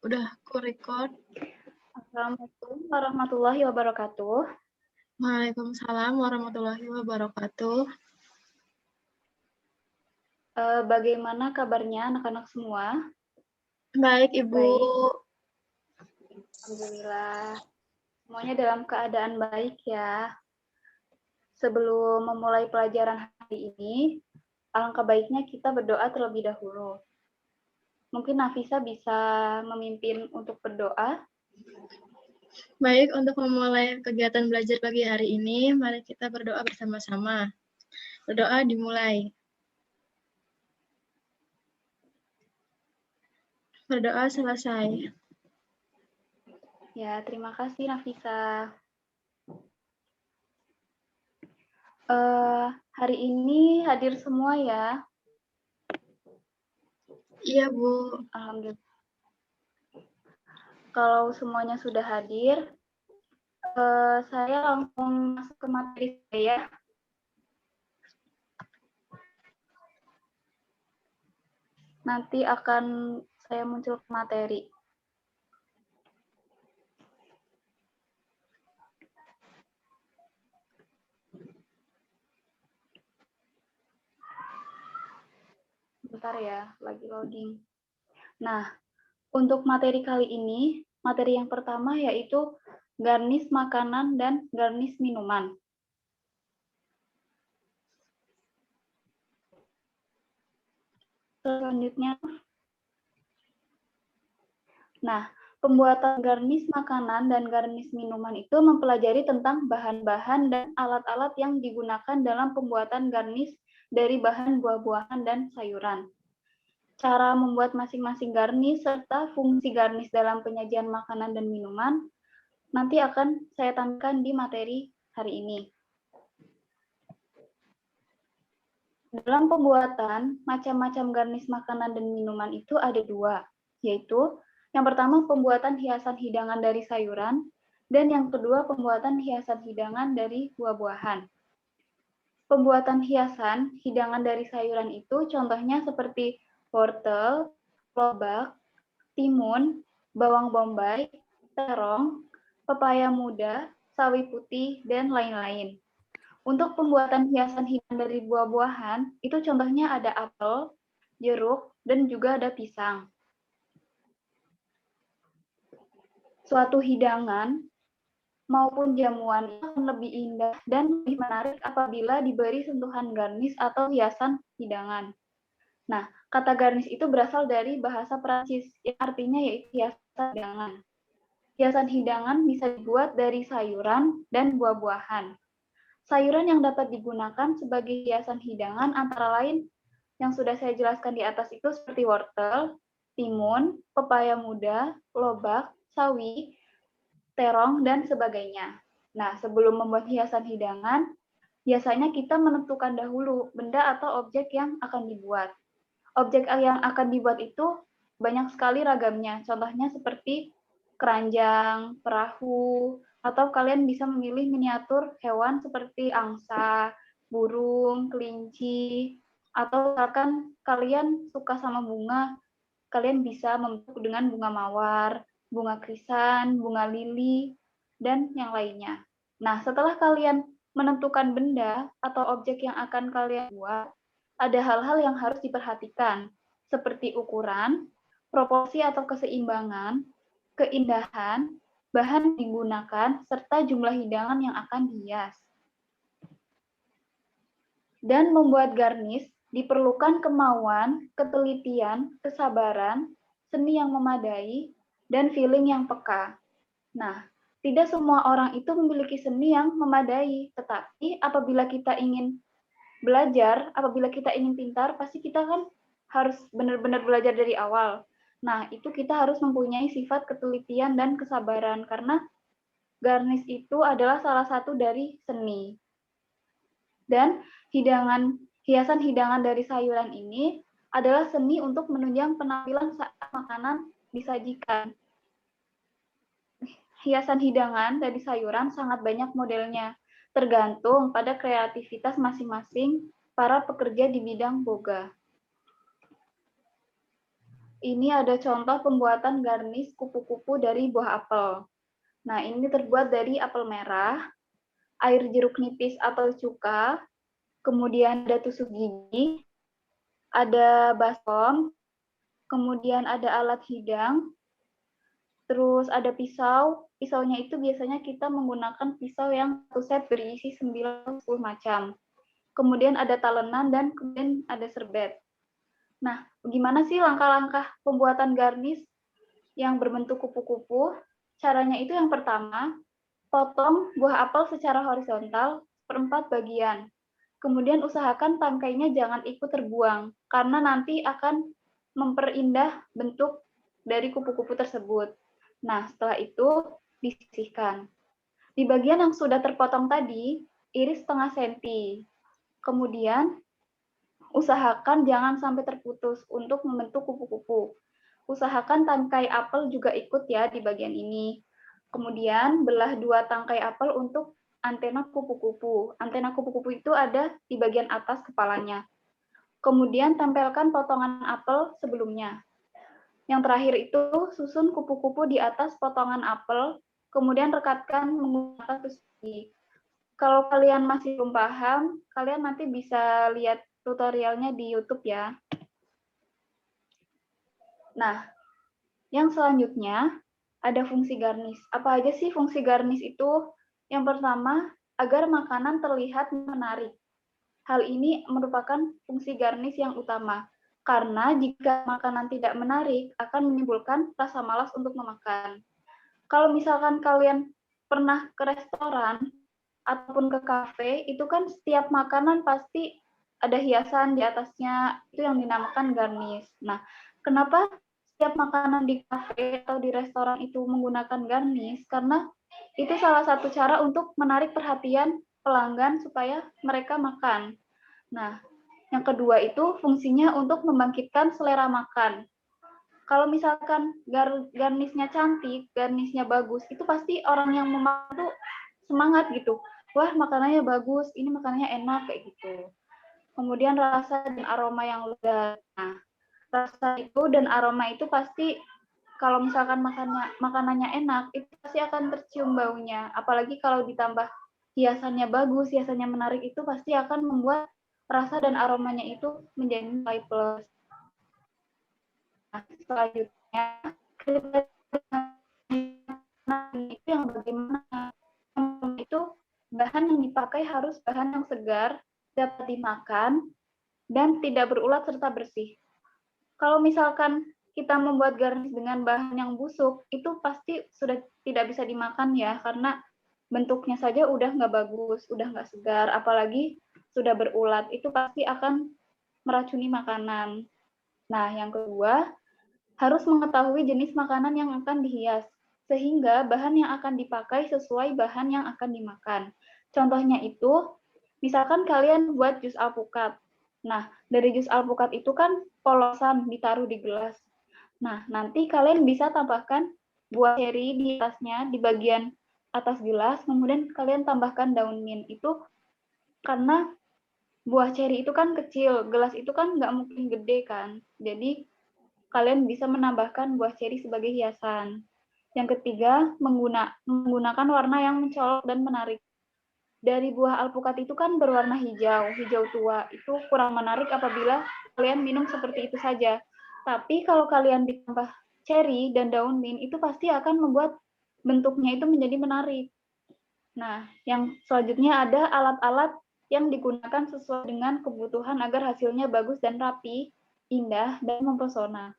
Udah aku record. Assalamualaikum warahmatullahi wabarakatuh. Waalaikumsalam warahmatullahi wabarakatuh. Bagaimana kabarnya anak-anak semua? Baik, Ibu. Baik. Alhamdulillah. Semuanya dalam keadaan baik ya. Sebelum memulai pelajaran hari ini, alangkah baiknya kita berdoa terlebih dahulu. Mungkin Nafisa bisa memimpin untuk berdoa. Baik, untuk memulai kegiatan belajar pagi hari ini, mari kita berdoa bersama-sama. Berdoa dimulai. Berdoa selesai. Ya, terima kasih Nafisa. Hari ini hadir semua ya. Iya, Bu. Alhamdulillah. Kalau semuanya sudah hadir, saya langsung masuk ke materi saya. Nanti akan saya muncul ke materi. Bentar ya, lagi loading. Nah, untuk materi kali ini, materi yang pertama yaitu garnish makanan dan garnish minuman. Selanjutnya, nah, pembuatan garnish makanan dan garnish minuman itu mempelajari tentang bahan-bahan dan alat-alat yang digunakan dalam pembuatan garnish dari bahan buah-buahan dan sayuran. Cara membuat masing-masing garnish serta fungsi garnish dalam penyajian makanan dan minuman nanti akan saya tampilkan di materi hari ini. Dalam pembuatan, macam-macam garnish makanan dan minuman itu ada dua, yaitu yang pertama pembuatan hiasan hidangan dari sayuran, dan yang kedua pembuatan hiasan hidangan dari buah-buahan. Pembuatan hiasan hidangan dari sayuran itu contohnya seperti wortel, lobak, timun, bawang bombay, terong, pepaya muda, sawi putih, dan lain-lain. Untuk pembuatan hiasan hidangan dari buah-buahan, itu contohnya ada apel, jeruk, dan juga ada pisang. Suatu hidangan maupun jamuan itu akan lebih indah dan lebih menarik apabila diberi sentuhan garnish atau hiasan hidangan. Nah, kata garnish itu berasal dari bahasa Prancis, yang artinya yaitu hiasan hidangan. Hiasan hidangan bisa dibuat dari sayuran dan buah-buahan. Sayuran yang dapat digunakan sebagai hiasan hidangan antara lain yang sudah saya jelaskan di atas itu seperti wortel, timun, pepaya muda, lobak, sawi, terong, dan sebagainya. Nah, sebelum membuat hiasan hidangan, biasanya kita menentukan dahulu benda atau objek yang akan dibuat. Objek yang akan dibuat itu banyak sekali ragamnya. Contohnya seperti keranjang, perahu, atau kalian bisa memilih miniatur hewan seperti angsa, burung, kelinci, atau misalkan kalian suka sama bunga, kalian bisa membentuk dengan bunga mawar, bunga krisan, bunga lili, dan yang lainnya. Nah, setelah kalian menentukan benda atau objek yang akan kalian buat, ada hal-hal yang harus diperhatikan, seperti ukuran, proporsi atau keseimbangan, keindahan, bahan digunakan, serta jumlah hidangan yang akan dihias. Dan membuat garnish diperlukan kemauan, ketelitian, kesabaran, seni yang memadai, dan feeling yang peka. Nah, tidak semua orang itu memiliki seni yang memadai, tetapi apabila kita ingin belajar, apabila kita ingin pintar, pasti kita kan harus benar-benar belajar dari awal. Nah, itu kita harus mempunyai sifat ketelitian dan kesabaran, karena garnish itu adalah salah satu dari seni. Dan hiasan hidangan dari sayuran ini adalah seni untuk menunjang penampilan saat makanan disajikan. Hiasan hidangan dari sayuran sangat banyak modelnya, tergantung pada kreativitas masing-masing para pekerja di bidang boga. Ini ada contoh pembuatan garnish kupu-kupu dari buah apel. Nah, ini terbuat dari apel merah, air jeruk nipis atau cuka, kemudian ada tusuk gigi, ada baskom, kemudian ada alat hidang, terus ada pisau. Pisaunya itu biasanya kita menggunakan pisau yang satu set berisi 9-10 macam. Kemudian ada talenan dan kemudian ada serbet. Nah, bagaimana sih langkah-langkah pembuatan garnish yang berbentuk kupu-kupu? Caranya itu yang pertama, potong buah apel secara horizontal seperempat bagian. Kemudian usahakan tangkainya jangan ikut terbuang, karena nanti akan memperindah bentuk dari kupu-kupu tersebut. Nah, setelah itu disisihkan. Di bagian yang sudah terpotong tadi, iris setengah senti. Kemudian usahakan jangan sampai terputus untuk membentuk kupu-kupu. Usahakan tangkai apel juga ikut ya di bagian ini. Kemudian belah 2 tangkai apel untuk antena kupu-kupu. Antena kupu-kupu itu ada di bagian atas kepalanya. Kemudian tempelkan potongan apel sebelumnya. Yang terakhir itu susun kupu-kupu di atas potongan apel, kemudian rekatkan menggunakan tusuk gigi. Kalau kalian masih belum paham, kalian nanti bisa lihat tutorialnya di YouTube ya. Nah, yang selanjutnya ada fungsi garnish. Apa aja sih fungsi garnish itu? Yang pertama, agar makanan terlihat menarik. Hal ini merupakan fungsi garnish yang utama. Karena jika makanan tidak menarik, akan menimbulkan rasa malas untuk memakan. Kalau misalkan kalian pernah ke restoran ataupun ke kafe, itu kan setiap makanan pasti ada hiasan di atasnya, itu yang dinamakan garnish. Nah, kenapa setiap makanan di kafe atau di restoran itu menggunakan garnish? Karena itu salah satu cara untuk menarik perhatian pelanggan supaya mereka makan. Nah, yang kedua itu fungsinya untuk membangkitkan selera makan. Kalau misalkan garnisnya cantik, garnisnya bagus, itu pasti orang yang memakan tuh semangat gitu. Wah, makanannya bagus, ini makanannya enak kayak gitu. Kemudian rasa dan aroma yang lezat. Nah, rasa itu dan aroma itu pasti kalau misalkan makanannya enak, itu pasti akan tercium baunya. Apalagi kalau ditambah hiasannya bagus, hiasannya menarik, itu pasti akan membuat rasa dan aromanya itu menjadi nilai plus. Nah, selanjutnya itu yang bagaimana itu bahan yang dipakai harus bahan yang segar, dapat dimakan, dan tidak berulat serta bersih. Kalau misalkan kita membuat garnish dengan bahan yang busuk, itu pasti sudah tidak bisa dimakan ya, karena bentuknya saja udah nggak bagus, udah nggak segar, apalagi sudah berulat, itu pasti akan meracuni makanan. Nah, yang kedua, harus mengetahui jenis makanan yang akan dihias, sehingga bahan yang akan dipakai sesuai bahan yang akan dimakan. Contohnya itu, misalkan kalian buat jus alpukat. Nah, dari jus alpukat itu kan polosan ditaruh di gelas. Nah, nanti kalian bisa tambahkan buah ceri di atasnya, di bagian atas gelas, kemudian kalian tambahkan daun mint. Itu karena buah ceri itu kan kecil, gelas itu kan nggak mungkin gede kan. Jadi, kalian bisa menambahkan buah ceri sebagai hiasan. Yang ketiga, menggunakan warna yang mencolok dan menarik. Dari buah alpukat itu kan berwarna hijau, hijau tua. Itu kurang menarik apabila kalian minum seperti itu saja. Tapi kalau kalian ditambah ceri dan daun mint, itu pasti akan membuat bentuknya itu menjadi menarik. Nah, yang selanjutnya ada alat-alat yang digunakan sesuai dengan kebutuhan agar hasilnya bagus dan rapi, indah, dan mempesona.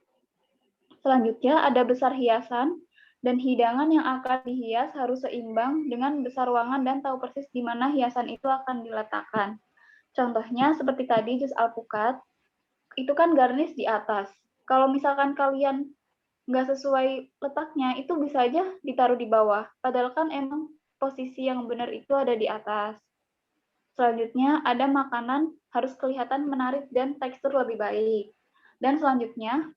Selanjutnya ada besar hiasan, dan hidangan yang akan dihias harus seimbang dengan besar ruangan dan tahu persis di mana hiasan itu akan diletakkan. Contohnya seperti tadi jus alpukat, itu kan garnish di atas. Kalau misalkan kalian nggak sesuai letaknya, itu bisa aja ditaruh di bawah. Padahal kan emang posisi yang benar itu ada di atas. Selanjutnya ada makanan harus kelihatan menarik dan tekstur lebih baik. Dan selanjutnya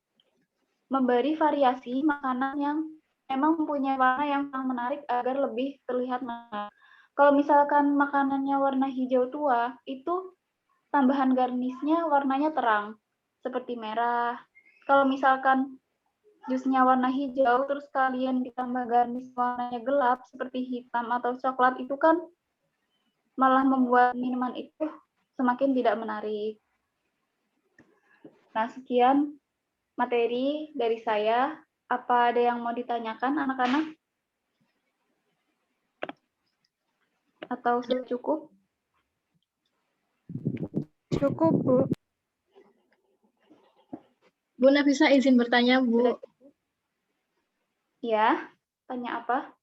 memberi variasi makanan yang memang mempunyai warna yang sangat menarik agar lebih terlihat menarik. Kalau misalkan makanannya warna hijau tua, itu tambahan garnisnya warnanya terang, seperti merah, Kalau misalkan jusnya warna hijau, terus kalian ditambah garnish warnanya gelap, seperti hitam atau coklat, itu kan malah membuat minuman itu semakin tidak menarik. Nah, sekian materi dari saya. Apa ada yang mau ditanyakan, anak-anak? Atau sudah cukup? Cukup, Bu. Bu Nafisa izin bertanya, Bu. Sudah cukup? Ya, tanya apa?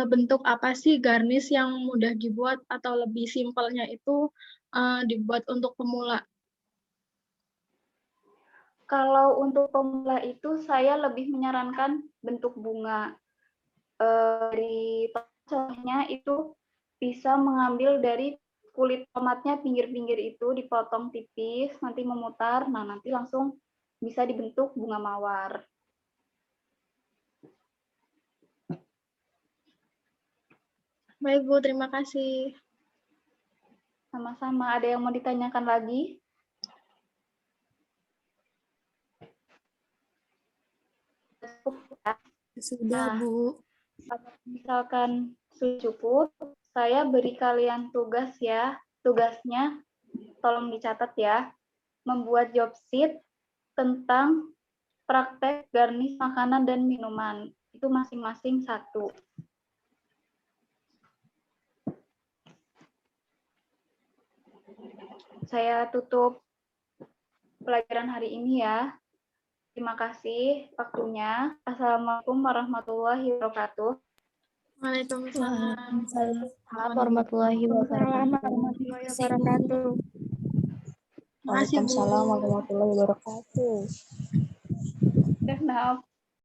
Bentuk apa sih garnish yang mudah dibuat atau lebih simpelnya itu dibuat untuk pemula? Kalau untuk pemula itu saya lebih menyarankan bentuk bunga. Dari contohnya itu bisa mengambil dari kulit tomatnya, pinggir-pinggir itu dipotong tipis, nanti memutar, nah nanti langsung bisa dibentuk bunga mawar. Baik, Bu, terima kasih. Sama-sama. Ada yang mau ditanyakan lagi? Sudah, Nah, Bu. kalau misalkan sudah cukup, saya beri kalian tugas ya. Tugasnya tolong dicatat ya. Membuat job sheet tentang praktek garnish makanan dan minuman. Itu masing-masing satu. Saya tutup pelajaran hari ini ya. Terima kasih waktunya. Assalamualaikum warahmatullahi wabarakatuh. Waalaikumsalam. Assalamualaikum warahmatullahi wabarakatuh. Terima kasih, Bu. Waalaikumsalam warahmatullahi wabarakatuh. Maaf.